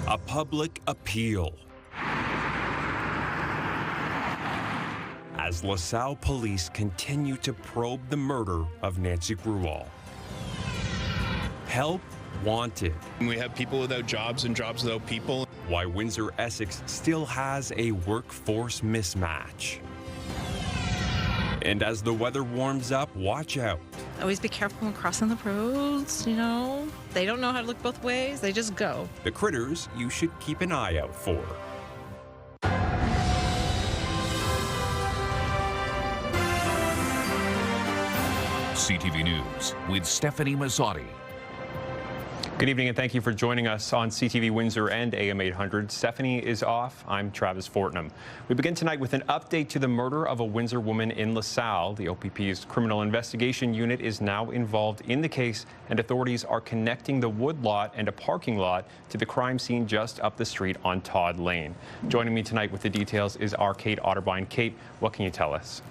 A public appeal. As Lasalle police continue to probe the murder of Nancy Gruwall. Help wanted. We have people without jobs and jobs without people. Why Windsor, Essex still has a workforce mismatch. And as the weather warms up, watch out. Always be careful when crossing the roads, you know. They don't know how to look both ways, they just go. The critters you should keep an eye out for. CTV News with Stephanie Mazzotti. Good evening and thank you for joining us on CTV Windsor and AM 800. Stephanie is off. I'm Travis Fortnum. We begin tonight with an update to the murder of a Windsor woman in Lasalle. The OPP's criminal investigation unit is now involved in the case, and authorities are connecting the woodlot and a parking lot to the crime scene just up the street on Todd Lane. Joining me tonight with the details is our Kate Otterbein. Kate, what can you tell us?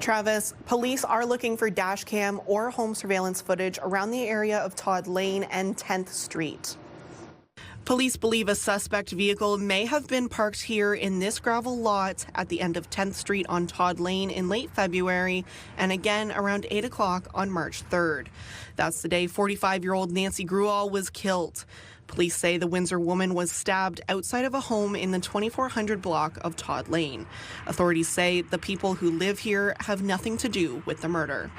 Travis, police are looking for dash cam or home surveillance footage around the area of Todd Lane and 10th Street. Police believe a suspect vehicle may have been parked here in this gravel lot at the end of 10th Street on Todd Lane in late February and again around 8 o'clock on March 3rd. That's the day 45-year-old Nancy Gruwall was killed. Police say the Windsor woman was stabbed outside of a home in the 2400 block of Todd Lane. Authorities say the people who live here have nothing to do with the murder.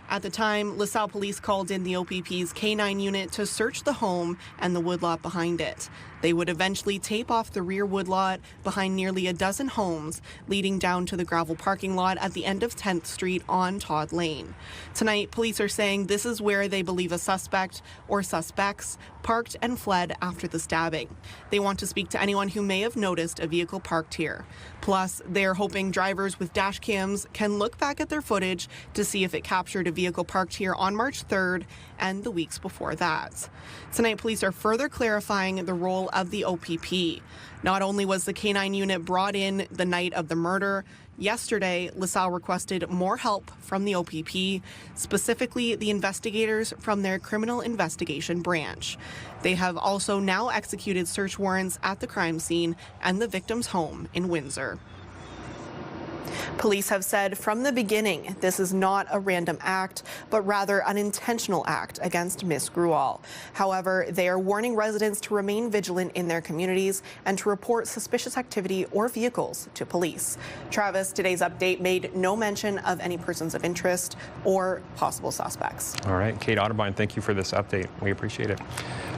At the time, Lasalle police called in the OPP's K9 unit to search the home and the woodlot behind it. They would eventually tape off the rear woodlot behind nearly a dozen homes, leading down to the gravel parking lot at the end of 10th Street on Todd Lane. Tonight, police are saying this is where they believe a suspect or suspects parked and fled after the stabbing. They want to speak to anyone who may have noticed a vehicle parked here. Plus, they're hoping drivers with dash cams can look back at their footage to see if it captured a vehicle parked here on March 3rd and the weeks before that. Tonight, police are further clarifying the role of the OPP. Not only was the K9 unit brought in the night of the murder, yesterday, LaSalle requested more help from the OPP, specifically the investigators from their criminal investigation branch. They have also now executed search warrants at the crime scene and the victim's home in Windsor. Police have said from the beginning this is not a random act, but rather an intentional act against Miss Gruwall. However, they are warning residents to remain vigilant in their communities and to report suspicious activity or vehicles to police. Travis, today's update made no mention of any persons of interest or possible suspects. All right, Kate Otterbein, thank you for this update. We appreciate it.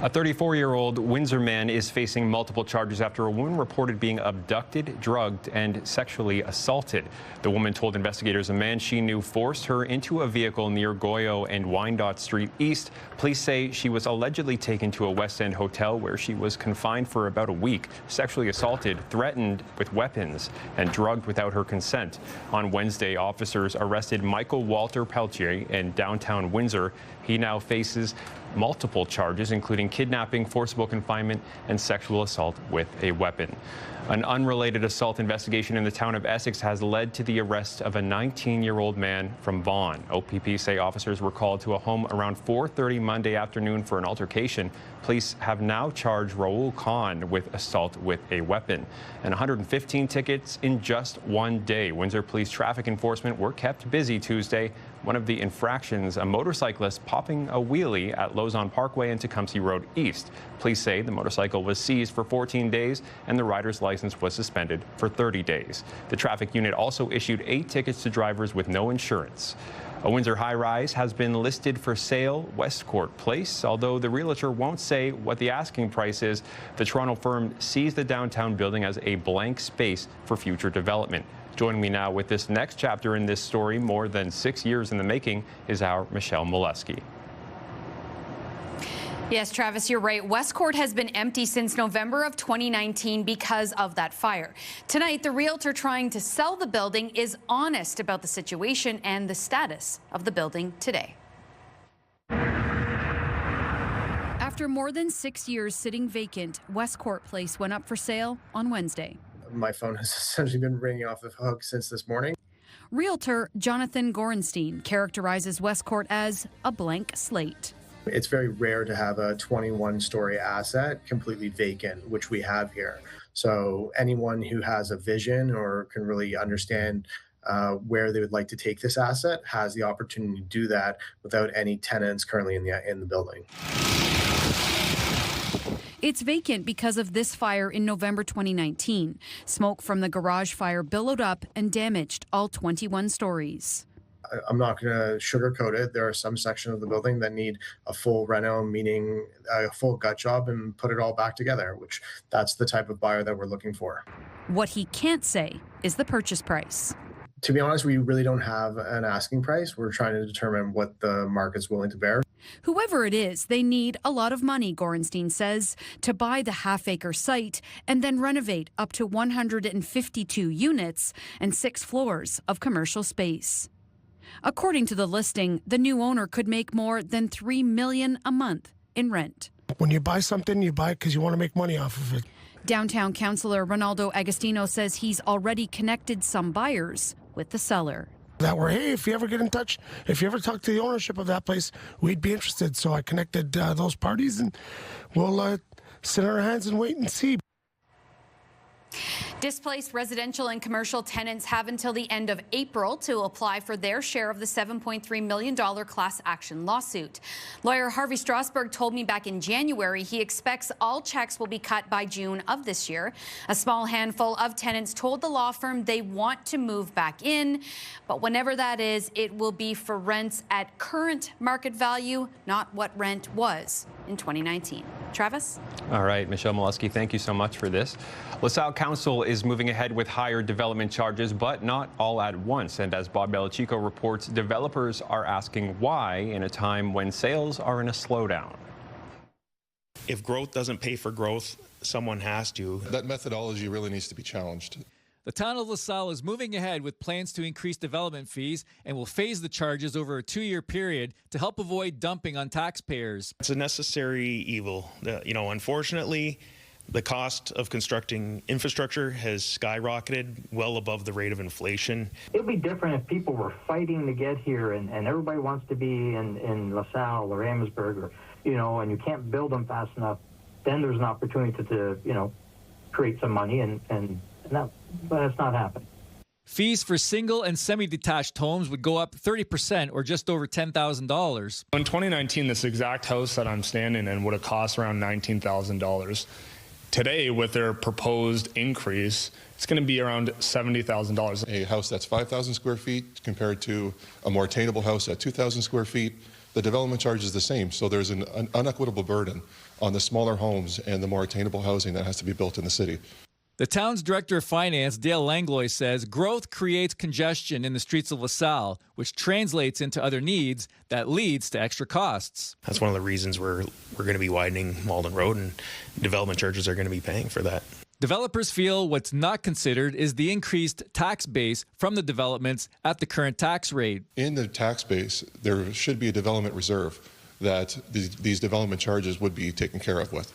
A 34-year-old Windsor man is facing multiple charges after a woman reported being abducted, drugged, and sexually assaulted. The woman told investigators a man she knew forced her into a vehicle near Goyo and Wyandotte Street East. Police say she was allegedly taken to a West End hotel where she was confined for about a week, sexually assaulted, threatened with weapons, and drugged without her consent. On Wednesday, officers arrested Michael Walter Peltier in downtown Windsor. He now faces multiple charges, including kidnapping, forcible confinement, and sexual assault with a weapon. An unrelated assault investigation in the town of Essex has led to the arrest of a 19-year-old man from Vaughan. OPP say officers were called to a home around 4:30 Monday afternoon for an altercation. Police have now charged Raul Khan with assault with a weapon. And 115 tickets in just one day. Windsor Police traffic enforcement were kept busy Tuesday. One of the infractions, a motorcyclist popping a wheelie at Lozon Parkway and Tecumseh Road East. Police say the motorcycle was seized for 14 days and the rider's license was suspended for 30 days. The traffic unit also issued 8 tickets to drivers with no insurance. A Windsor high-rise has been listed for sale, Westcourt Place. Although the realtor won't say what the asking price is, the Toronto firm sees the downtown building as a blank space for future development. Joining me now with this next chapter in this story, more than 6 years in the making, is our Michelle Molesky. Yes, Travis, you're right. Westcourt has been empty since November of 2019 because of that fire. Tonight, the realtor trying to sell the building is honest about the situation and the status of the building today. After more than 6 years sitting vacant, Westcourt Place went up for sale on Wednesday. My phone has essentially been ringing off the hook since this morning. Realtor Jonathan Gorenstein characterizes Westcourt as a blank slate. It's very rare to have a 21-story asset completely vacant, which we have here. So anyone who has a vision or can really understand where they would like to take this asset has the opportunity to do that without any tenants currently in the building. It's vacant because of this fire in November 2019. Smoke from the garage fire billowed up and damaged all 21 stories. I'm not going to sugarcoat it. There are some sections of the building that need a full reno, meaning a full gut job, and put it all back together, which that's the type of buyer that we're looking for. What he can't say is the purchase price. To be honest, we really don't have an asking price. We're trying to determine what the market's willing to bear. Whoever it is, they need a lot of money, Gorenstein says, to buy the half-acre site and then renovate up to 152 units and 6 floors of commercial space. According to the listing, the new owner could make more than $3 million a month in rent. When you buy something, you buy it because you want to make money off of it. Downtown councillor Ronaldo Agostino says he's already connected some buyers with the seller. That were, hey, if you ever get in touch, if you ever talk to the ownership of that place, we'd be interested. So I connected those parties, and we'll sit on our hands and wait and see. Displaced residential and commercial tenants have until the end of April to apply for their share of the $7.3 million class action lawsuit. Lawyer Harvey Strasberg told me back in January he expects all checks will be cut by June of this year. A small handful of tenants told the law firm they want to move back in, but whenever that is, it will be for rents at current market value, not what rent was in 2019. Travis? All right, Michelle Molesky, thank you so much for this. LaSalle Council is moving ahead with higher development charges, but not all at once. And as Bob Belichico reports, developers are asking why in a time when sales are in a slowdown. If growth doesn't pay for growth, someone has to. That methodology really needs to be challenged. The town of LaSalle is moving ahead with plans to increase development fees and will phase the charges over a 2-year period to help avoid dumping on taxpayers. It's a necessary evil. Unfortunately, the cost of constructing infrastructure has skyrocketed well above the rate of inflation. It would be different if people were fighting to get here and everybody wants to be in LaSalle or Amherstburg, or, and you can't build them fast enough. Then there's an opportunity to create some money, but that's not happening. Fees for single and semi-detached homes would go up 30% or just over $10,000. In 2019, this exact house that I'm standing in would have cost around $19,000. Today, with their proposed increase, it's going to be around $70,000. A house that's 5,000 square feet compared to a more attainable house at 2,000 square feet, the development charge is the same. So there's an unequitable burden on the smaller homes and the more attainable housing that has to be built in the city. The town's director of finance, Dale Langlois, says growth creates congestion in the streets of LaSalle, which translates into other needs that leads to extra costs. That's one of the reasons we're going to be widening Malden Road, and development charges are going to be paying for that. Developers feel what's not considered is the increased tax base from the developments at the current tax rate. In the tax base, there should be a development reserve that these development charges would be taken care of with.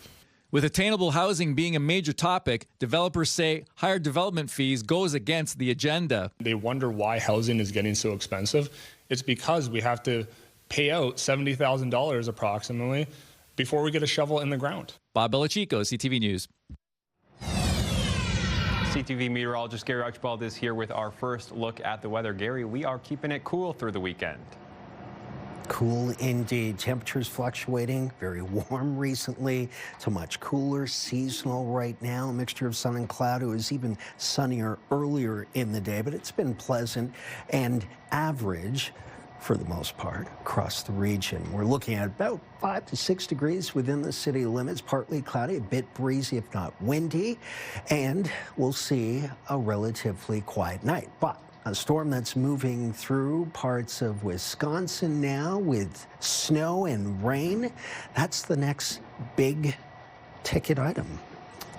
With attainable housing being a major topic, developers say higher development fees goes against the agenda. They wonder why housing is getting so expensive. It's because we have to pay out $70,000 approximately before we get a shovel in the ground. Bob Belichico, CTV News. CTV meteorologist Gary Archibald is here with our first look at the weather. Gary, we are keeping it cool through the weekend. Cool indeed. Temperatures fluctuating, very warm recently to much cooler, seasonal right now. A mixture of sun and cloud. It was even sunnier earlier in the day, but it's been pleasant and average for the most part across the region. We're looking at about 5 to 6 degrees within the city limits, partly cloudy, a bit breezy if not windy, and we'll see a relatively quiet night. But a storm that's moving through parts of Wisconsin now with snow and rain. That's the next big ticket item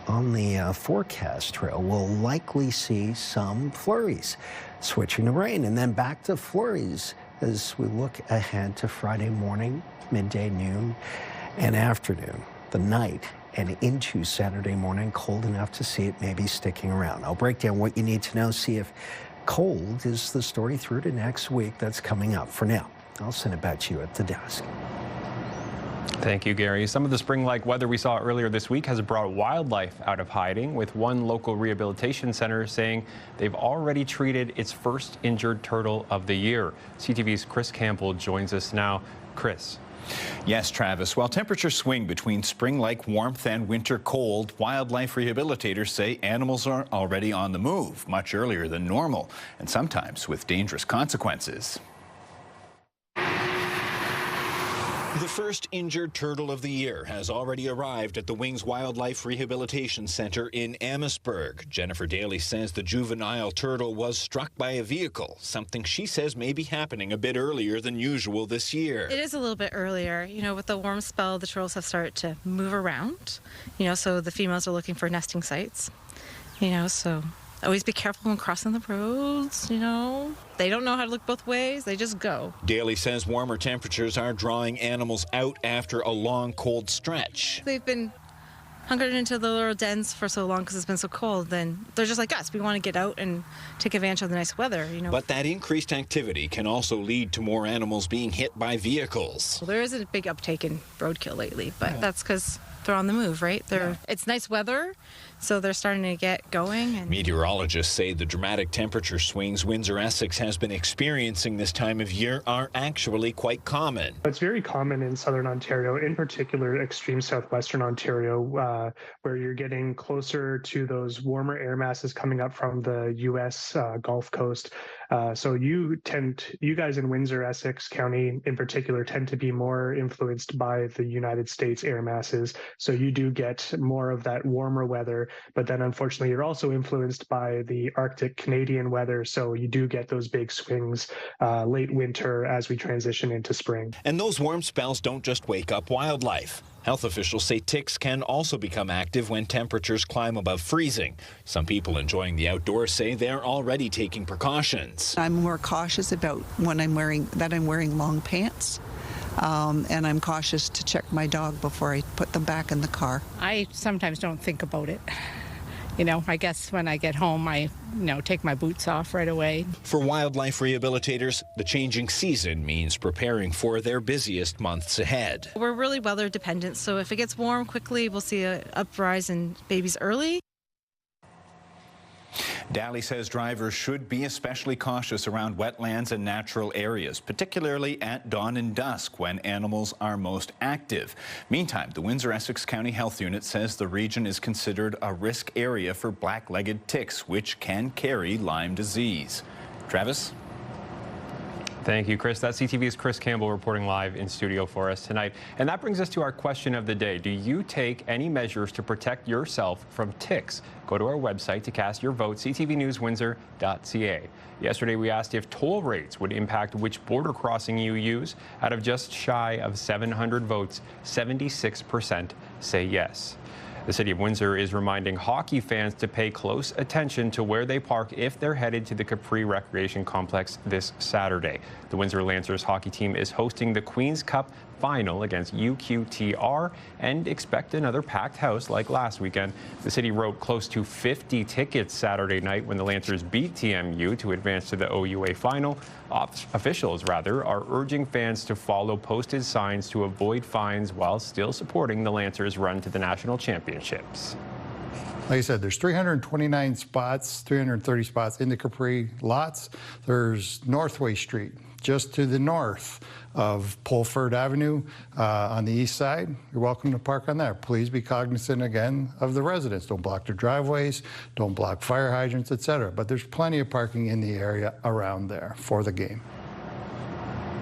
on the forecast trail. We'll likely see some flurries, switching to rain, and then back to flurries as we look ahead to Friday morning, midday, noon, and afternoon. The night and into Saturday morning, cold enough to see it maybe sticking around. I'll break down what you need to know, see if cold is the story through to next week that's coming up. For now, I'll send it back to you at the desk. Thank you, Gary. Some of the spring-like weather we saw earlier this week has brought wildlife out of hiding, with one local rehabilitation center saying they've already treated its first injured turtle of the year. CTV's Chris Campbell joins us now. Chris. Yes, Travis. While temperatures swing between spring-like warmth and winter cold, wildlife rehabilitators say animals are already on the move much earlier than normal, and sometimes with dangerous consequences. The first injured turtle of the year has already arrived at the Wings Wildlife Rehabilitation Center in Amherstburg. Jennifer Daly says the juvenile turtle was struck by a vehicle, something she says may be happening a bit earlier than usual this year. It is a little bit earlier. You know, with the warm spell, the turtles have started to move around, so the females are looking for nesting sites, so always be careful when crossing the roads, They don't know how to look both ways. They just go. Daly says warmer temperatures are drawing animals out after a long, cold stretch. They've been hunkered into the little dens for so long because it's been so cold. Then they're just like us. We want to get out and take advantage of the nice weather, But that increased activity can also lead to more animals being hit by vehicles. Well, there is a big uptake in roadkill lately, but that's because they're on the move, right? It's nice weather, so they're starting to get going. Meteorologists say the dramatic temperature swings Windsor, Essex has been experiencing this time of year are actually quite common. It's very common in southern Ontario, in particular extreme southwestern Ontario, where you're getting closer to those warmer air masses coming up from the U.S. Gulf Coast. So you guys in Windsor, Essex County in particular, tend to be more influenced by the United States air masses. So you do get more of that warmer weather, but then unfortunately you're also influenced by the Arctic Canadian weather. So you do get those big swings late winter as we transition into spring. And those warm spells don't just wake up wildlife. Health officials say ticks can also become active when temperatures climb above freezing. Some people enjoying the outdoors say they're already taking precautions. I'm more cautious about when I'm wearing long pants. And I'm cautious to check my dog before I put them back in the car. I sometimes don't think about it. I guess when I get home, I take my boots off right away. For wildlife rehabilitators, the changing season means preparing for their busiest months ahead. We're really weather dependent, so if it gets warm quickly, we'll see an uprise in babies early. Daly says drivers should be especially cautious around wetlands and natural areas, particularly at dawn and dusk when animals are most active. Meantime, the Windsor-Essex County Health Unit says the region is considered a risk area for black-legged ticks, which can carry Lyme disease. Travis? Thank you, Chris. That's CTV's Chris Campbell reporting live in studio for us tonight. And that brings us to our question of the day. Do you take any measures to protect yourself from ticks? Go to our website to cast your vote, ctvnewswindsor.ca. Yesterday, we asked if toll rates would impact which border crossing you use. Out of just shy of 700 votes, 76% say yes. The City of Windsor is reminding hockey fans to pay close attention to where they park if they're headed to the Capri Recreation Complex this Saturday. The Windsor Lancers hockey team is hosting the Queen's Cup final against UQTR and expect another packed house like last weekend. The city wrote close to 50 tickets Saturday night when the Lancers beat TMU to advance to the OUA final. Officials are urging fans to follow posted signs to avoid fines while still supporting the Lancers' run to the national championships. Like I said, there's 329 spots, 330 spots in the Capri lots. There's Northway Street, just to the north of Polford Avenue on the east side. You're welcome to park on there. Please be cognizant again of the residents. Don't block their driveways, don't block fire hydrants, etc. But there's plenty of parking in the area around there for the game.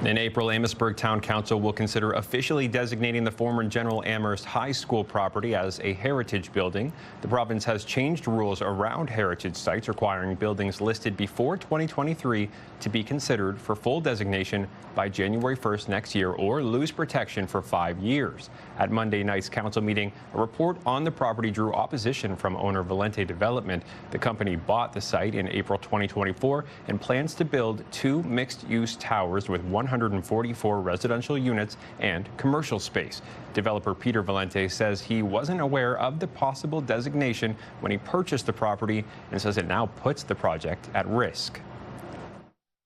In April, Amherstburg Town Council will consider officially designating the former General Amherst High School property as a heritage building. The province has changed rules around heritage sites, requiring buildings listed before 2023 to be considered for full designation by January 1st next year or lose protection for 5 years. At Monday night's council meeting, a report on the property drew opposition from owner Valente Development. The company bought the site in April 2024 and plans to build 2 mixed-use towers with 144 residential units and commercial space. Developer Peter Valente says he wasn't aware of the possible designation when he purchased the property and says it now puts the project at risk.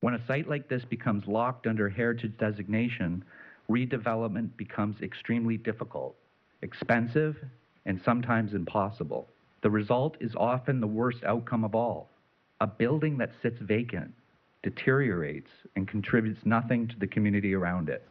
When a site like this becomes locked under heritage designation, redevelopment becomes extremely difficult, expensive, and sometimes impossible. The result is often the worst outcome of all. A building that sits vacant, deteriorates, and contributes nothing to the community around it.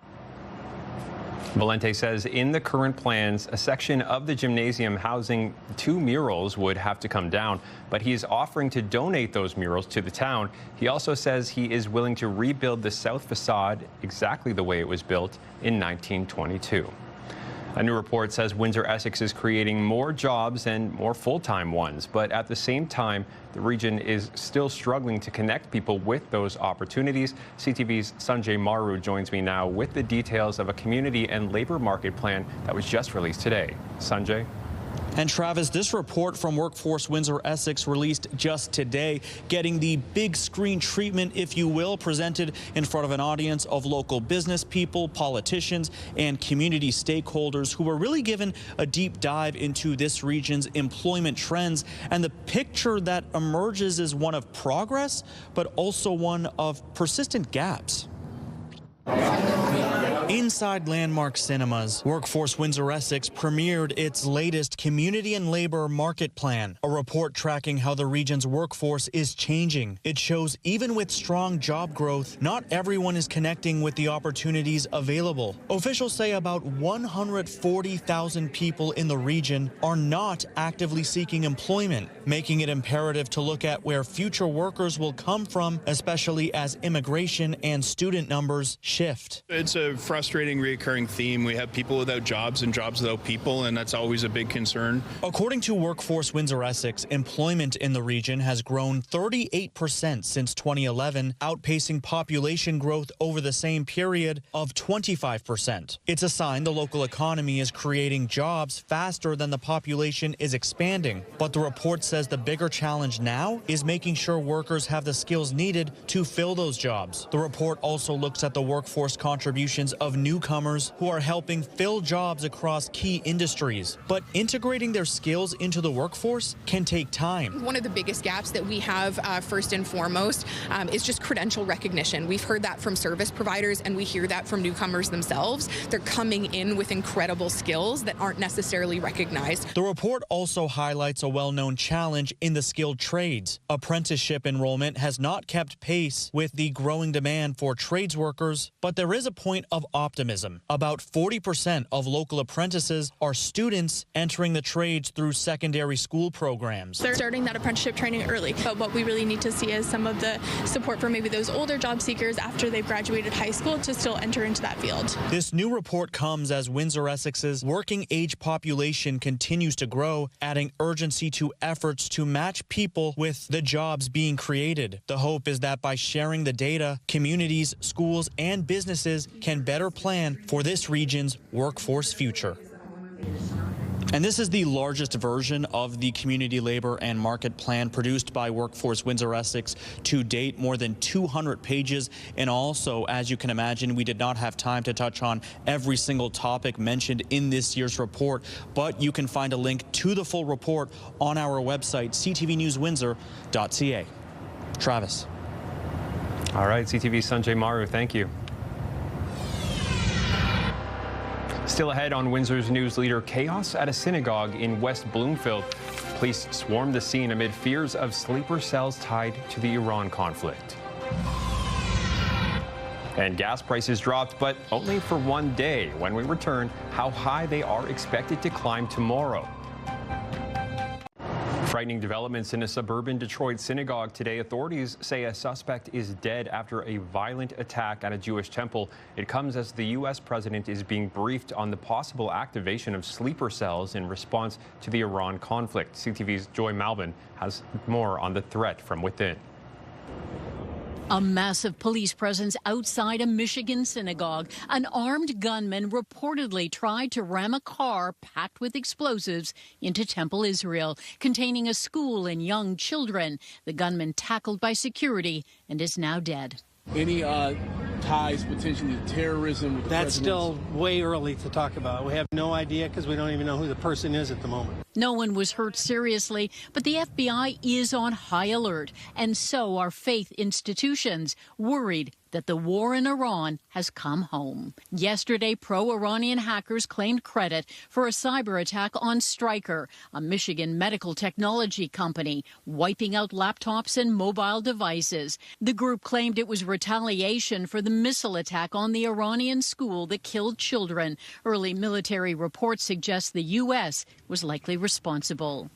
Valente says in the current plans, a section of the gymnasium housing 2 murals would have to come down, but he is offering to donate those murals to the town. He also says he is willing to rebuild the south facade exactly the way it was built in 1922. A new report says Windsor Essex is creating more jobs and more full-time ones, but at the same time, the region is still struggling to connect people with those opportunities. CTV's Sanjay Maru joins me now with the details of a community and labor market plan that was just released today. Sanjay? And Travis, this report from Workforce Windsor Essex released just today, getting the big screen treatment, if you will, presented in front of an audience of local business people, politicians, and community stakeholders who were really given a deep dive into this region's employment trends. And the picture that emerges is one of progress, but also one of persistent gaps. Inside Landmark Cinemas, Workforce Windsor Essex premiered its latest Community and Labor Market Plan, a report tracking how the region's workforce is changing. It shows even with strong job growth, not everyone is connecting with the opportunities available. Officials say about 140,000 people in the region are not actively seeking employment, making it imperative to look at where future workers will come from, especially as immigration and student numbers shift. It's a frustrating recurring theme. We have people without jobs and jobs without people, and that's always a big concern. According to Workforce Windsor Essex, employment in the region has grown 38% since 2011, outpacing population growth over the same period of 25%. It's a sign the local economy is creating jobs faster than the population is expanding. But the report says the bigger challenge now is making sure workers have the skills needed to fill those jobs. The report also looks at the workforce contributions of newcomers who are helping fill jobs across key industries. But integrating their skills into the workforce can take time. One of the biggest gaps that we have, first and foremost, is just credential recognition. We've heard that from service providers, and we hear that from newcomers themselves. They're coming in with incredible skills that aren't necessarily recognized. The report also highlights a well-known challenge in the skilled trades. Apprenticeship enrollment has not kept pace with the growing demand for trades workers, but there is a point of optimism. About 40% of local apprentices are students entering the trades through secondary school programs. They're starting that apprenticeship training early, but what we really need to see is some of the support for maybe those older job seekers after they've graduated high school to still enter into that field. This new report comes as Windsor Essex's working age population continues to grow, adding urgency to efforts to match people with the jobs being created. The hope is that by sharing the data, communities, schools, and businesses can better plan for this region's workforce future. And this is the largest version of the Community Labor and Market Plan produced by Workforce Windsor Essex to date, more than 200 pages. And also, as you can imagine, we did not have time to touch on every single topic mentioned in this year's report, but you can find a link to the full report on our website, ctvnewswindsor.ca. Travis. All right, CTV Sanjay Maru, thank you. Still ahead on Windsor's news leader, chaos at a synagogue in West Bloomfield. Police swarmed the scene amid fears of sleeper cells tied to the Iran conflict. And gas prices dropped, but only for one day. When we return, how high they are expected to climb tomorrow. Frightening developments in a suburban Detroit synagogue today. Authorities say a suspect is dead after a violent attack at a Jewish temple. It comes as the U.S. president is being briefed on the possible activation of sleeper cells in response to the Iran conflict. CTV's Joy Malvin has more on the threat from within. A massive police presence outside a Michigan synagogue. An armed gunman reportedly tried to ram a car packed with explosives into Temple Israel, containing a school and young children. The gunman tackled by security and is now dead. Any ties potentially to terrorism? With That's still way early to talk about. We have no idea because we don't even know who the person is at the moment. No one was hurt seriously, but the FBI is on high alert, and so are faith institutions, worried that the war in Iran has come home. Yesterday, pro-Iranian hackers claimed credit for a cyber attack on Stryker, a Michigan medical technology company, wiping out laptops and mobile devices. The group claimed it was retaliation for the missile attack on the Iranian school that killed children. Early military reports suggest the U.S. was likely responsible.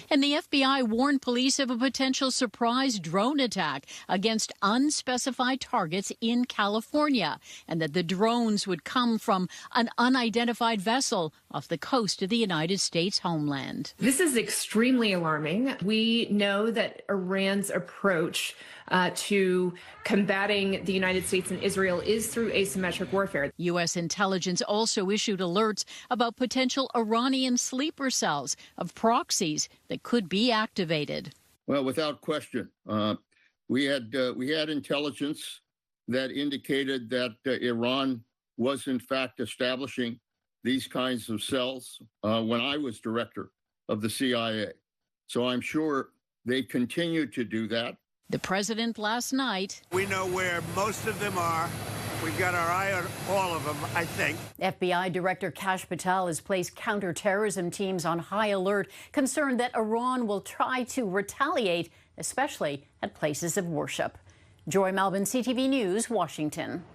And the FBI warned police of a potential surprise drone attack against unspecified targets in California, and that the drones would come from an unidentified vessel off the coast of the United States homeland. This is extremely alarming. We know that Iran's approach to combating the United States and Israel is through asymmetric warfare. U.S. intelligence also issued alerts about potential Iranian sleeper cells of proxies that could be activated. Well, without question, we had intelligence that indicated that Iran was in fact establishing these kinds of cells when I was director of the CIA. So I'm sure they continue to do that. The president last night. We know where most of them are. We've got our eye on all of them, I think. FBI Director Kash Patel has placed counterterrorism teams on high alert, concerned that Iran will try to retaliate, especially at places of worship. Joy Melvin, CTV News, Washington.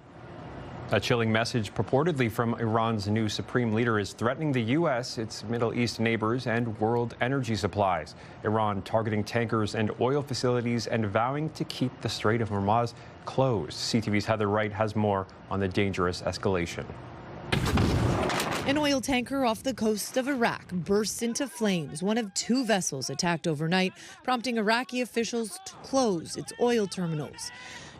A chilling message purportedly from Iran's new supreme leader is threatening the U.S., its Middle East neighbors, and world energy supplies. Iran targeting tankers and oil facilities and vowing to keep the Strait of Hormuz closed. CTV's Heather Wright has more on the dangerous escalation. An oil tanker off the coast of Iraq bursts into flames, one of two vessels attacked overnight, prompting Iraqi officials to close its oil terminals.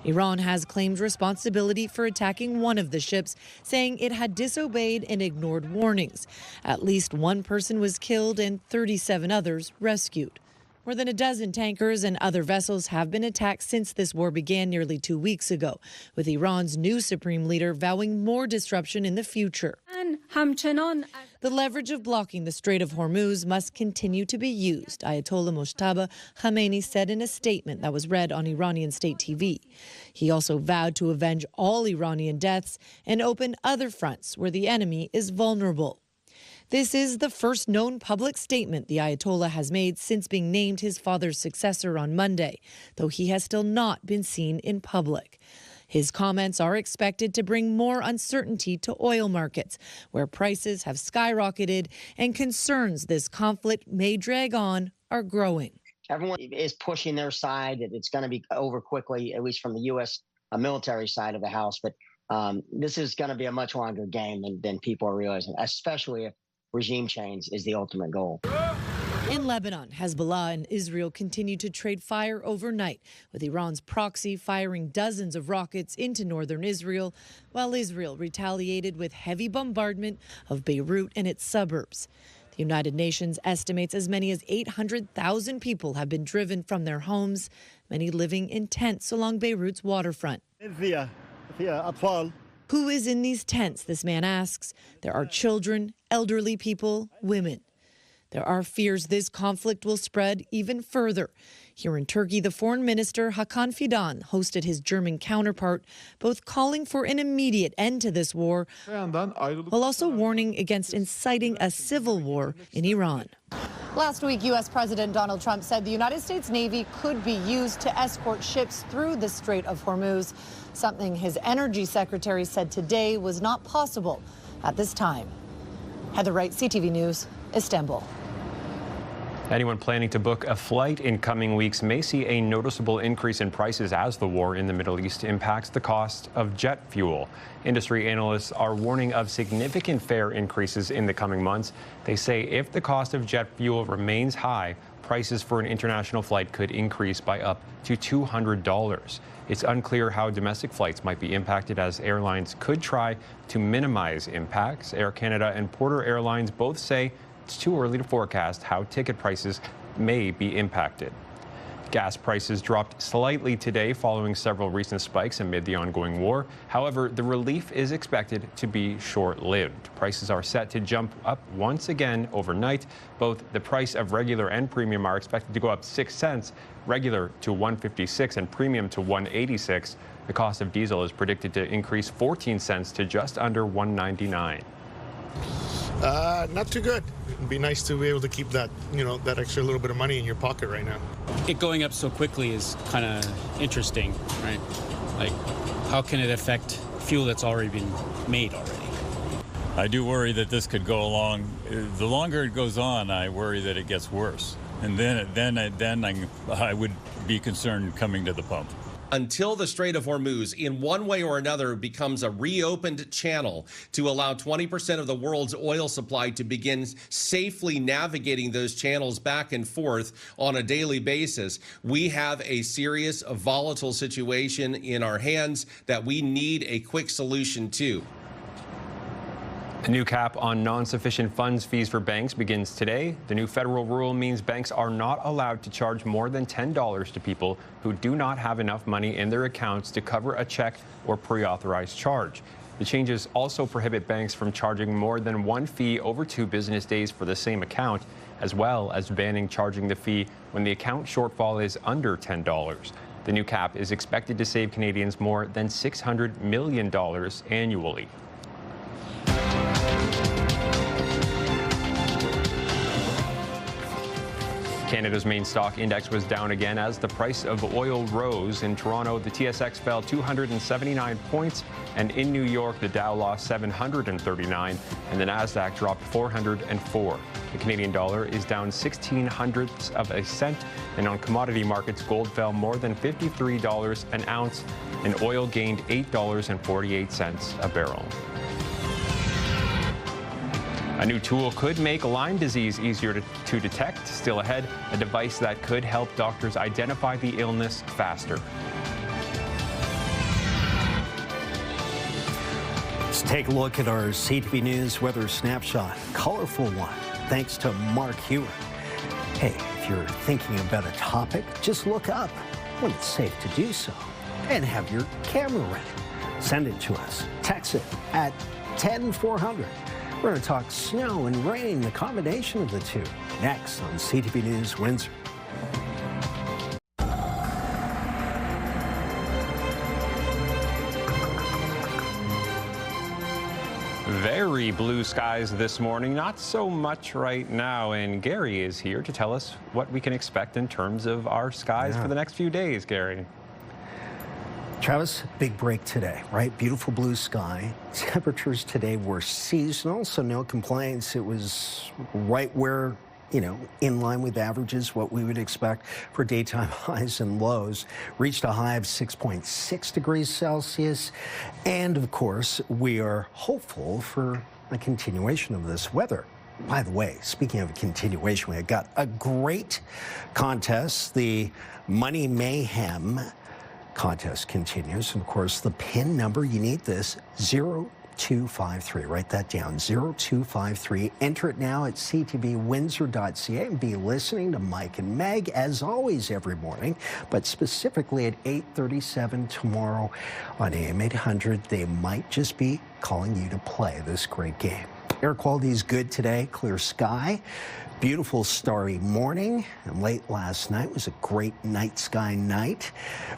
Iran has claimed responsibility for attacking one of the ships, saying it had disobeyed and ignored warnings. At least one person was killed and 37 others rescued. More than a dozen tankers and other vessels have been attacked since this war began nearly 2 weeks ago, with Iran's new supreme leader vowing more disruption in the future. The leverage of blocking the Strait of Hormuz must continue to be used, Ayatollah Mojtaba Khamenei said in a statement that was read on Iranian state TV. He also vowed to avenge all Iranian deaths and open other fronts where the enemy is vulnerable. This is the first known public statement the Ayatollah has made since being named his father's successor on Monday, though he has still not been seen in public. His comments are expected to bring more uncertainty to oil markets, where prices have skyrocketed and concerns this conflict may drag on are growing. Everyone is pushing their side that it's going to be over quickly, at least from the U.S. Military side of the house. But this is going to be a much longer game than people are realizing, especially if regime change is the ultimate goal. In Lebanon, Hezbollah and Israel continue to trade fire overnight, with Iran's proxy firing dozens of rockets into northern Israel, while Israel retaliated with heavy bombardment of Beirut and its suburbs. The United Nations estimates as many as 800,000 people have been driven from their homes, many living in tents along Beirut's waterfront. Who is in these tents, this man asks. There are children, elderly people, women. There are fears this conflict will spread even further. Here in Turkey, the foreign minister Hakan Fidan hosted his German counterpart, both calling for an immediate end to this war, while also warning against inciting a civil war in Iran. Last week, U.S. President Donald Trump said the United States Navy could be used to escort ships through the Strait of Hormuz, something his energy secretary said today was not possible at this time. Heather Wright, CTV News, Istanbul. Anyone planning to book a flight in coming weeks may see a noticeable increase in prices as the war in the Middle East impacts the cost of jet fuel. Industry analysts are warning of significant fare increases in the coming months. They say if the cost of jet fuel remains high, prices for an international flight could increase by up to $200. It's unclear how domestic flights might be impacted, as airlines could try to minimize impacts. Air Canada and Porter Airlines both say it's too early to forecast how ticket prices may be impacted. Gas prices dropped slightly today following several recent spikes amid the ongoing war. However, the relief is expected to be short-lived. Prices are set to jump up once again overnight. Both the price of regular and premium are expected to go up 6 cents, regular to $1.56 and premium to $1.86. The cost of diesel is predicted to increase 14 cents to just under $1.99. Not too good. It'd be nice to be able to keep that, that extra little bit of money in your pocket right now. It going up so quickly is kind of interesting, right? Like, how can it affect fuel that's already been made already? I do worry that this could go along. The longer it goes on, I worry that it gets worse. And then I would be concerned coming to the pump. Until the Strait of Hormuz, in one way or another, becomes a reopened channel to allow 20% of the world's oil supply to begin safely navigating those channels back and forth on a daily basis, we have a serious, volatile situation in our hands that we need a quick solution to. A new cap on non-sufficient funds fees for banks begins today. The new federal rule means banks are not allowed to charge more than $10 to people who do not have enough money in their accounts to cover a check or pre-authorized charge. The changes also prohibit banks from charging more than one fee over 2 business days for the same account, as well as banning charging the fee when the account shortfall is under $10. The new cap is expected to save Canadians more than $600 million annually. Canada's main stock index was down again as the price of oil rose. In Toronto, the TSX fell 279 points, and in New York, the Dow lost 739, and the Nasdaq dropped 404. The Canadian dollar is down 0.16 of a cent, and on commodity markets, gold fell more than $53 an ounce, and oil gained $8.48 a barrel. A new tool could make Lyme disease easier to detect. Still ahead, a device that could help doctors identify the illness faster. Let's take a look at our CTV News weather snapshot. Colorful one, thanks to Mark Hewer. Hey, if you're thinking about a topic, just look up when it's safe to do so and have your camera ready. Send it to us. Text it at 10400. We're going to talk snow and rain, the combination of the two, next on CTV News Windsor. Very blue skies this morning, not so much right now, and Gary is here to tell us what we can expect in terms of our skies for the next few days. Gary. Travis, big break today, right? Beautiful blue sky. Temperatures today were seasonal, so no complaints. It was right where, in line with averages, what we would expect for daytime highs and lows. Reached a high of 6.6 degrees Celsius. And of course, we are hopeful for a continuation of this weather. By the way, speaking of a continuation, we got a great contest, the Money Mayhem contest continues. And of course, the PIN number, you need this, 0253. Write that down, 0253. Enter it now at ctvwindsor.ca and be listening to Mike and Meg, as always, every morning, but specifically at 8:37 tomorrow on AM 800. They might just be calling you to play this great game. Air quality is good today, clear sky. Beautiful starry morning, and late last night was a great night sky night.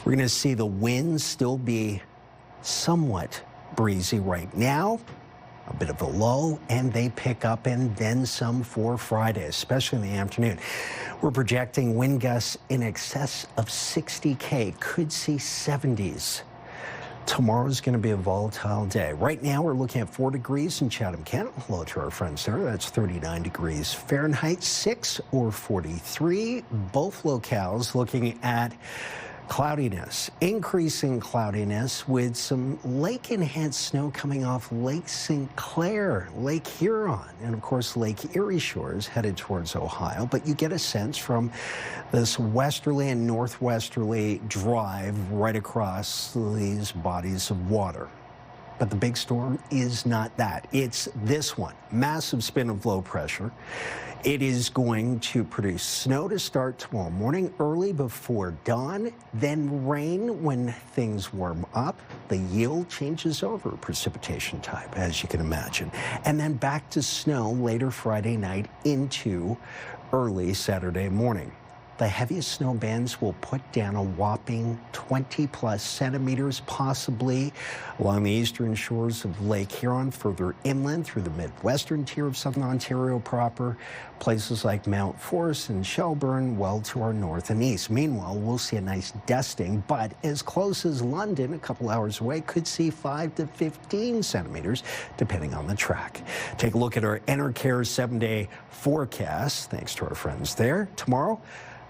We're going to see the winds still be somewhat breezy right now, a bit of a low, and they pick up and then some for Friday, especially in the afternoon. We're projecting wind gusts in excess of 60 could see 70s. Tomorrow's going to be a volatile day. Right now, we're looking at 4 degrees in Chatham, Canada. Hello to our friends there. That's 39 degrees Fahrenheit, 6 or 43. Both locales looking at cloudiness, increasing cloudiness with some lake-enhanced snow coming off Lake St. Clair, Lake Huron, and of course Lake Erie shores headed towards Ohio. But you get a sense from this westerly and northwesterly drive right across these bodies of water. But the big storm is not that. It's this one, massive spin of low pressure. It is going to produce snow to start tomorrow morning, early before dawn, then rain when things warm up. The yield changes over precipitation type, as you can imagine, and then back to snow later Friday night into early Saturday morning. The heaviest snow bands will put down a whopping 20-plus centimeters, possibly along the eastern shores of Lake Huron, further inland through the midwestern tier of southern Ontario proper, places like Mount Forest and Shelburne, well to our north and east. Meanwhile, we'll see a nice dusting, but as close as London, a couple hours away, could see 5 to 15 centimeters, depending on the track. Take a look at our Enercare 7-day forecast, thanks to our friends there. Tomorrow,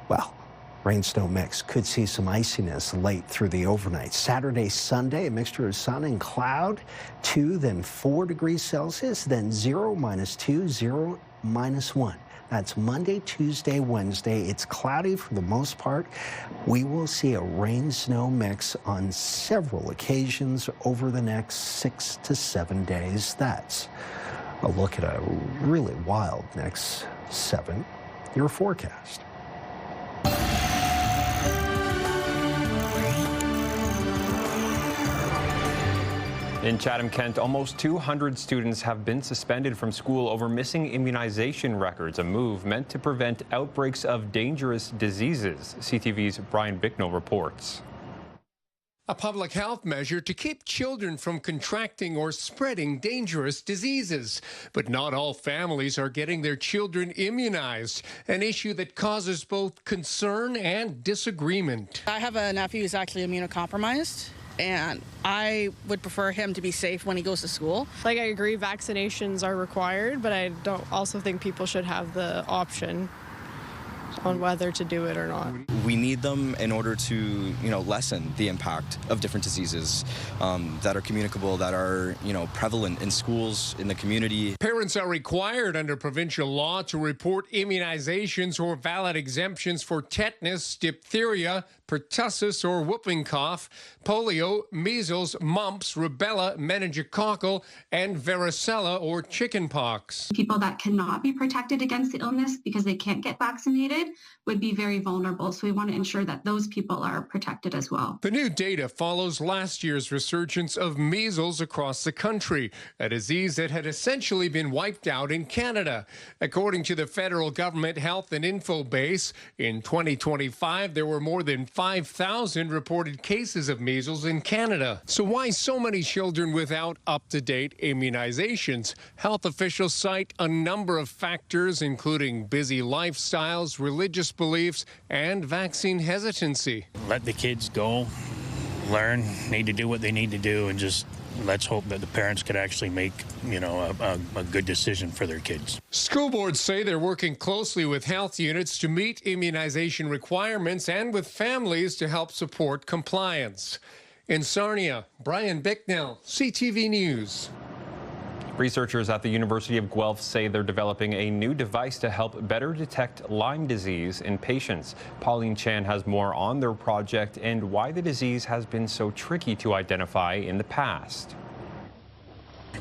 well, rain-snow mix. Could see some iciness late through the overnight. Saturday, Sunday, a mixture of sun and cloud, 2, then 4 degrees Celsius, then 0, -2, 0, -1. That's Monday, Tuesday, Wednesday. It's cloudy for the most part. We will see a rain-snow mix on several occasions over the next 6 to 7 days. That's a look at a really wild next 7-year forecast. In Chatham, Kent, almost 200 students have been suspended from school over missing immunization records, a move meant to prevent outbreaks of dangerous diseases. CTV's Brian Bicknell reports. A public health measure to keep children from contracting or spreading dangerous diseases. But not all families are getting their children immunized, an issue that causes both concern and disagreement. I have a nephew who's actually immunocompromised, and I would prefer him to be safe when he goes to school. Like, I agree vaccinations are required, but I don't also think people should have the option on whether to do it or not. We need them in order to, lessen the impact of different diseases that are communicable, that are, prevalent in schools, in the community. Parents are required under provincial law to report immunizations or valid exemptions for tetanus, diphtheria, pertussis or whooping cough, polio, measles, mumps, rubella, meningococcal, and varicella or chickenpox. People that cannot be protected against the illness because they can't get vaccinated would be very vulnerable. So we want to ensure that those people are protected as well. The new data follows last year's resurgence of measles across the country, a disease that had essentially been wiped out in Canada. According to the federal government health and info base, in 2025, there were more than 5,000 reported cases of measles in Canada. So why so many children without up-to-date immunizations? Health officials cite a number of factors, including busy lifestyles, religious beliefs, and vaccine hesitancy. Let the kids go, learn, need to do what they need to do, and just let's hope that the parents could actually make, a good decision for their kids. School boards say they're working closely with health units to meet immunization requirements and with families to help support compliance. In Sarnia, Brian Bicknell, CTV News. Researchers at the University of Guelph say they're developing a new device to help better detect Lyme disease in patients. Pauline Chan has more on their project and why the disease has been so tricky to identify in the past.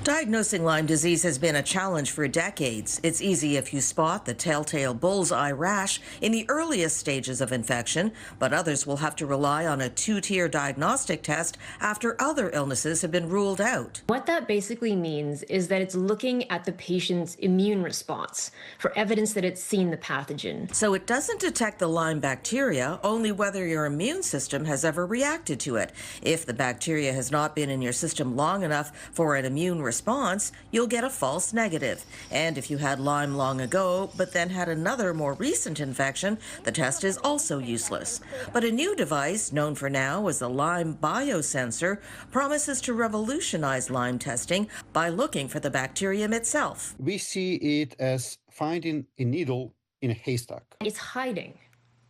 Diagnosing Lyme disease has been a challenge for decades. It's easy if you spot the telltale bullseye rash in the earliest stages of infection, but others will have to rely on a two-tier diagnostic test after other illnesses have been ruled out. What that basically means is that it's looking at the patient's immune response for evidence that it's seen the pathogen. So it doesn't detect the Lyme bacteria, only whether your immune system has ever reacted to it. If the bacteria has not been in your system long enough for an immune response, you'll get a false negative. And if you had Lyme long ago, but then had another more recent infection, the test is also useless. But a new device, known for now as the Lyme biosensor, promises to revolutionize Lyme testing by looking for the bacterium itself. We see it as finding a needle in a haystack. It's hiding.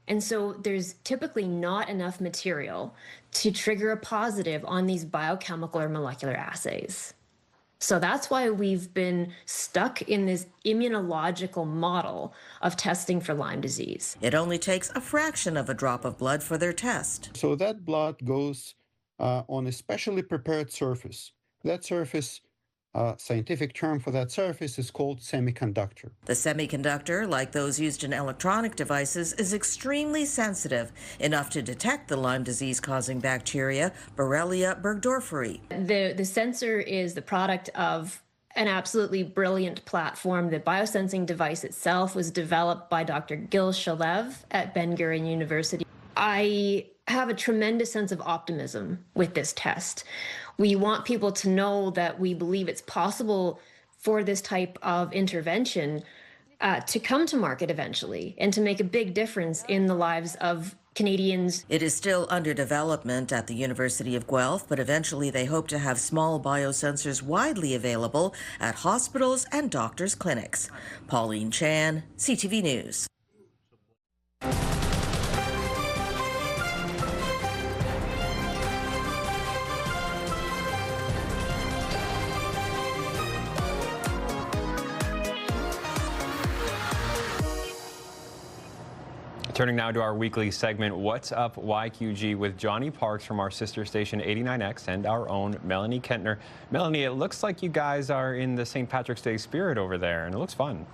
And so there's typically not enough material to trigger a positive on these biochemical or molecular assays. So that's why we've been stuck in this immunological model of testing for Lyme disease. It only takes a fraction of a drop of blood for their test. So that blood goes on a specially prepared surface That surface, scientific term for that surface is called semiconductor. The semiconductor, like those used in electronic devices, is extremely sensitive, enough to detect the Lyme disease-causing bacteria, Borrelia burgdorferi. The sensor is the product of an absolutely brilliant platform. The biosensing device itself was developed by Dr. Gil Shalev at Ben-Gurion University. I have a tremendous sense of optimism with this test. We want people to know that we believe it's possible for this type of intervention to come to market eventually and to make a big difference in the lives of Canadians. It is still under development at the University of Guelph, but eventually they hope to have small biosensors widely available at hospitals and doctors' clinics. Pauline Chan, CTV News. Turning now to our weekly segment, What's Up YQG, with Johnny Parks from our sister station 89X and our own Melanie Kentner. Melanie, it looks like you guys are in the St. Patrick's Day spirit over there, and it looks fun.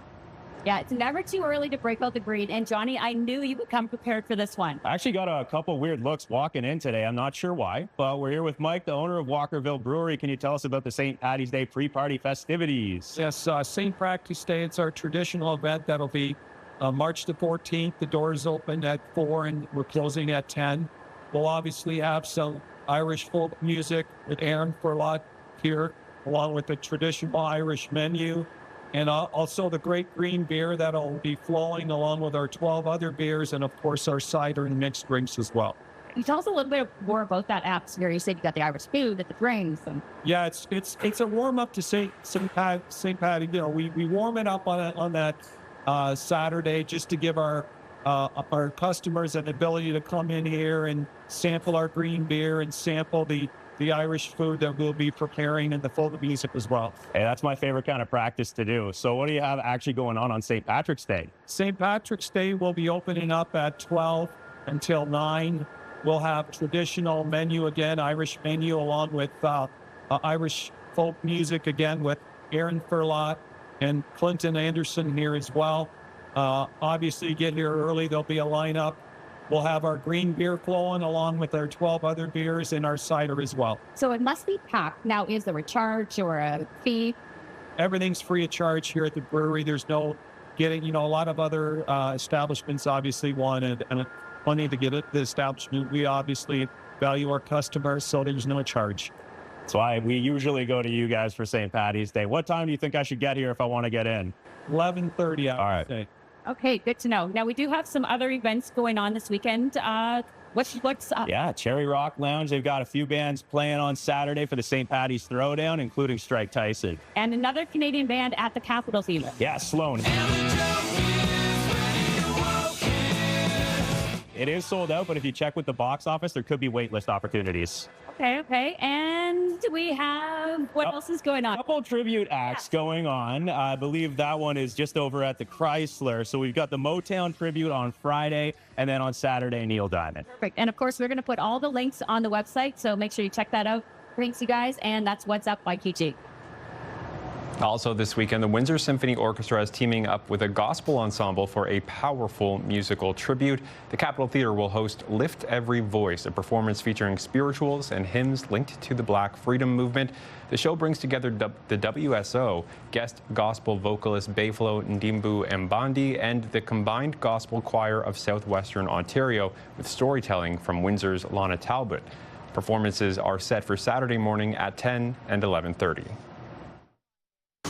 Yeah, it's never too early to break out the green. And Johnny, I knew you would come prepared for this one. I actually got a couple weird looks walking in today. I'm not sure why, but we're here with Mike, the owner of Walkerville Brewery. Can you tell us about the St. Paddy's Day pre-party festivities? Yes, St. Patrick's Day, it's our traditional event that'll be March the 14th. The doors open at 4 and we're closing at 10. We'll obviously have some Irish folk music with Aaron Furlot here, along with the traditional Irish menu. And also the great green beer that'll be flowing along with our 12 other beers, and of course our cider and mixed drinks as well. Can you tell us a little bit more about that atmosphere? You said you got the Irish food, the drinks. And... Yeah, it's a warm up to St. Paddy. You know, we warm it up on that Saturday just to give our customers an ability to come in here and sample our green beer and sample the Irish food that we'll be preparing and the folk music as well. Hey, that's my favorite kind of practice to do. So what do you have actually going on St. Patrick's Day? St. Patrick's Day will be opening up at 12 until 9. We'll have traditional menu again, Irish menu, along with Irish folk music again with Aaron Furlot and Clinton Anderson here as well. Obviously, get here early. There'll be a lineup. We'll have our green beer flowing along with our 12 other beers and our cider as well. So it must be packed. Now, is there a charge or a fee? Everything's free of charge here at the brewery. There's no getting, a lot of other establishments obviously wanted money to get at the establishment. We obviously value our customers, so there's no charge. That's why we usually go to you guys for St. Paddy's Day. What time do you think I should get here if I want to get in? 11:30 All right. Day. Okay, good to know. Now, we do have some other events going on this weekend. What's up? Yeah, Cherry Rock Lounge. They've got a few bands playing on Saturday for the St. Paddy's Throwdown, including Strike Tyson. And another Canadian band at the Capitol Theater. Yeah, Sloan. It is sold out, but if you check with the box office, there could be waitlist opportunities. Okay. And we have, what else is going on? A couple tribute acts going on. I believe that one is just over at the Chrysler. So we've got the Motown tribute on Friday, and then on Saturday, Neil Diamond. Perfect. And of course, we're going to put all the links on the website, so make sure you check that out. Thanks, you guys. And that's What's Up YQG. Also this weekend, the Windsor Symphony Orchestra is teaming up with a gospel ensemble for a powerful musical tribute. The Capitol Theater will host Lift Every Voice, a performance featuring spirituals and hymns linked to the Black Freedom Movement. The show brings together the WSO, guest gospel vocalist Bayflow Ndimbu Mbandi, and the combined gospel choir of Southwestern Ontario, with storytelling from Windsor's Lana Talbot. Performances are set for Saturday morning at 10 and 11:30.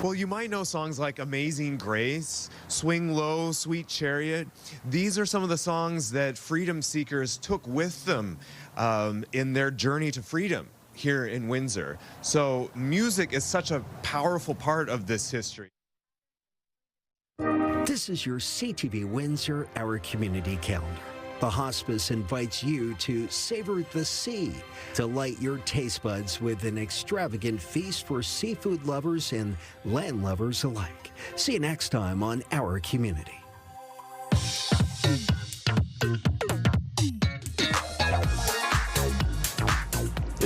Well, you might know songs like Amazing Grace, Swing Low, Sweet Chariot. These are some of the songs that freedom seekers took with them in their journey to freedom here in Windsor. So music is such a powerful part of this history. This is your CTV Windsor Our Community Calendar. The hospice invites you to savor the sea, delight your taste buds with an extravagant feast for seafood lovers and land lovers alike. See you next time on Our Community.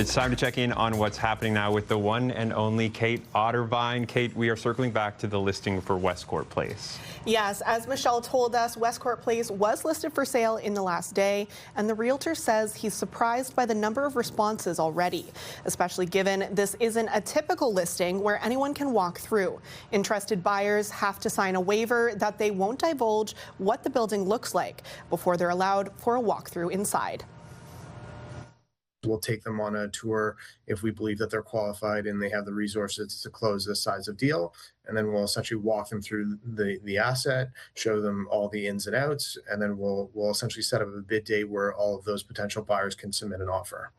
It's time to check in on what's happening now with the one and only Kate Ottervine. Kate, we are circling back to the listing for Westcourt Place. Yes, as Michelle told us, Westcourt Place was listed for sale in the last day, and the realtor says he's surprised by the number of responses already, especially given this isn't a typical listing where anyone can walk through. Interested buyers have to sign a waiver that they won't divulge what the building looks like before they're allowed for a walkthrough inside. We'll take them on a tour if we believe that they're qualified and they have the resources to close this size of deal. And then we'll essentially walk them through the asset, show them all the ins and outs, and then we'll essentially set up a bid date where all of those potential buyers can submit an offer.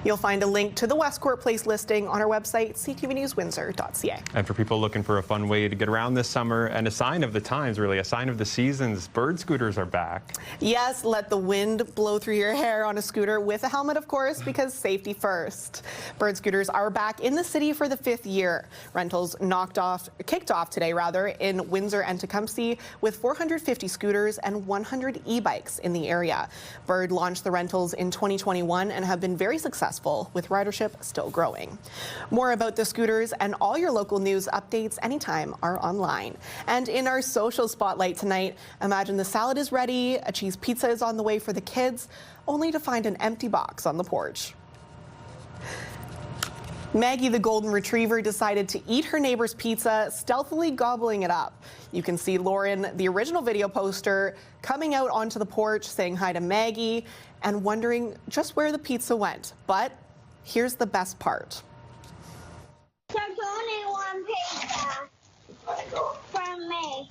You'll find a link to the Westcourt Place listing on our website, ctvnewswindsor.ca. And for people looking for a fun way to get around this summer, and a sign of the times, really, a sign of the seasons, bird scooters are back. Yes, let the wind blow through your hair on a scooter with a helmet, of course, because safety first. Bird scooters are back in the city for the 5th year. Rentals kicked off today, in Windsor and Tecumseh, with 450 scooters and 100 e-bikes in the area. Bird launched the rentals in 2021 and have been very successful, with ridership still growing. More about the scooters and all your local news updates anytime are online. And in our social spotlight tonight, imagine the salad is ready, a cheese pizza is on the way for the kids, only to find an empty box on the porch. Maggie the golden retriever decided to eat her neighbor's pizza, stealthily gobbling it up. You can see Lauren, the original video poster, coming out onto the porch saying hi to Maggie and wondering just where the pizza went. But here's the best part. There's only one pizza from me.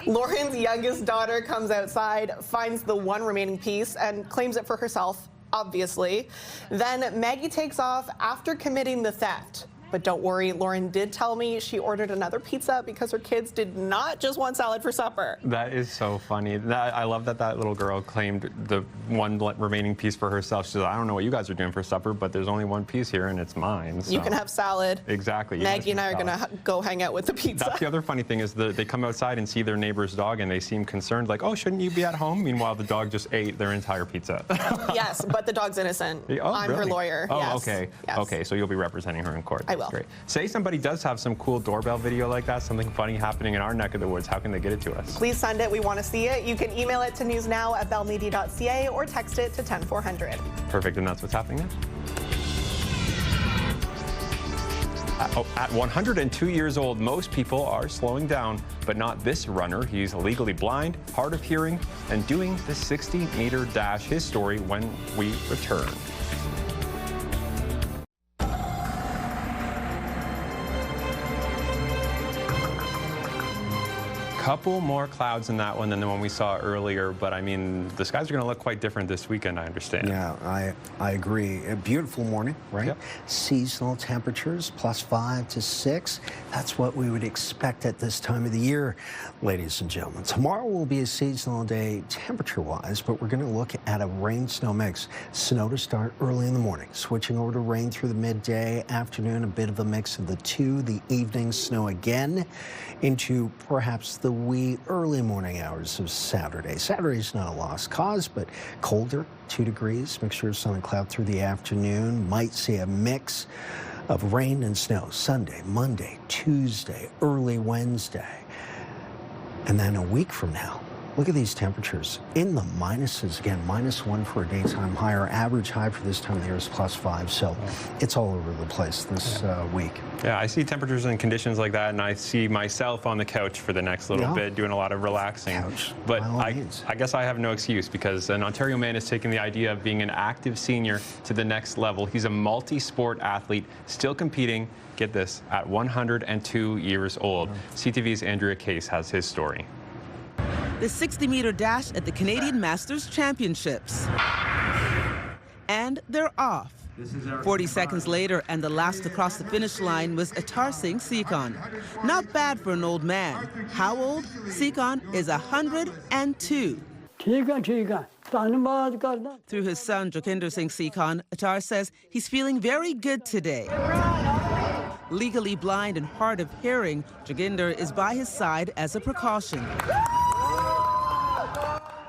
Lauren's youngest daughter comes outside, finds the one remaining piece, and claims it for herself, obviously. Then Maggie takes off after committing the theft. But don't worry, Lauren did tell me she ordered another pizza because her kids did not just want salad for supper. That is so funny. I love that little girl claimed the one remaining piece for herself. She said, I don't know what you guys are doing for supper, but there's only one piece here and it's mine. So. You can have salad. Exactly. Maggie and I are going to go hang out with the pizza. That's the other funny thing is they come outside and see their neighbor's dog and they seem concerned, like, oh, shouldn't you be at home? Meanwhile, the dog just ate their entire pizza. Yes, but the dog's innocent. Oh, I'm really? her lawyer. Oh, yes. okay. Yes. Okay, so you'll be representing her in court. I will. Great. Say somebody does have some cool doorbell video like that, something funny happening in our neck of the woods. How can they get it to us? Please send it. We want to see it. You can email it to newsnow@bellmedia.ca or text it to 10400. Perfect, and that's what's happening now. At 102 years old, most people are slowing down, but not this runner. He's legally blind, hard of hearing, and doing the 60-meter dash. His story when we return. Couple more clouds in that one than the one we saw earlier, but I mean, the skies are going to look quite different this weekend, I understand. Yeah, I agree. A beautiful morning, right? Yep. Seasonal temperatures, +5 to 6. That's what we would expect at this time of the year, ladies and gentlemen. Tomorrow will be a seasonal day temperature-wise, but we're going to look at a rain-snow mix. Snow to start early in the morning, switching over to rain through the midday, afternoon, a bit of a mix of the two. The evening snow again into perhaps the wee early morning hours of Saturday. Saturday's not a lost cause, but colder, 2 degrees, mixture of sun and cloud through the afternoon. Might see a mix of rain and snow Sunday, Monday, Tuesday, early Wednesday. And then a week from now, look at these temperatures in the minuses again. -1 for a daytime higher. Average high for this time of the year is +5. So it's all over the place this week. Yeah, I see temperatures and conditions like that, and I see myself on the couch for the next little bit doing a lot of relaxing. But I guess I have no excuse because an Ontario man is taking the idea of being an active senior to the next level. He's a multi-sport athlete, still competing, get this, at 102 years old. CTV's Andrea Case has his story. The 60-meter dash at the Canadian Masters Championships. And they're off. 40 seconds later, and the last to cross the finish line was Atar Singh Sikon. Not bad for an old man. How old? Sikon is 102. Through his son, Jokinder Singh Sikon, Atar says he's feeling very good today. Legally blind and hard of hearing, Joginder is by his side as a precaution.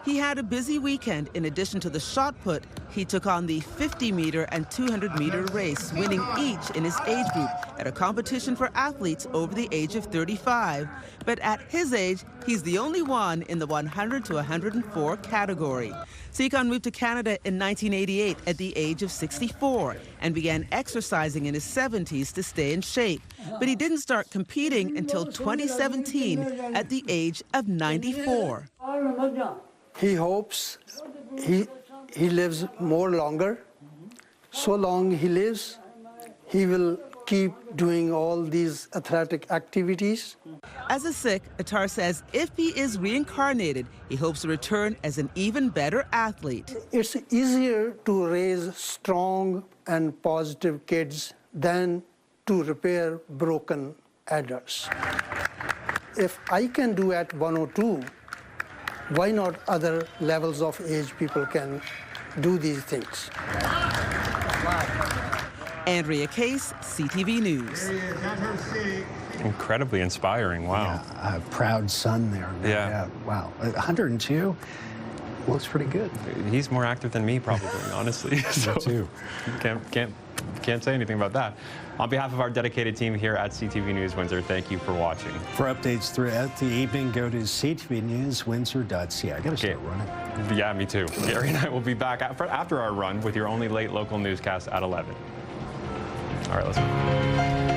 He had a busy weekend. In addition to the shot put, he took on the 50-meter and 200-meter race, winning each in his age group at a competition for athletes over the age of 35. But at his age, he's the only one in the 100 to 104 category. Sikon moved to Canada in 1988 at the age of 64 and began exercising in his 70s to stay in shape. But he didn't start competing until 2017 at the age of 94. He hopes he lives more longer. So long he lives, he will keep doing all these athletic activities. As a Sikh, Attar says if he is reincarnated, he hopes to return as an even better athlete. It's easier to raise strong and positive kids than to repair broken adults. If I can do at 102, why not other levels of age people can do these things? Andrea Case, CTV News. Incredibly inspiring. Wow. Yeah, a proud son there. Yeah. Wow. 102 looks pretty good. He's more active than me, probably, honestly. So too. Can't say anything about that. On behalf of our dedicated team here at CTV News Windsor, thank you for watching. For updates throughout the evening, go to ctvnewswindsor.ca. I got to start running. Yeah, me too. Gary and I will be back after our run with your only late local newscast at 11. All right, let's go.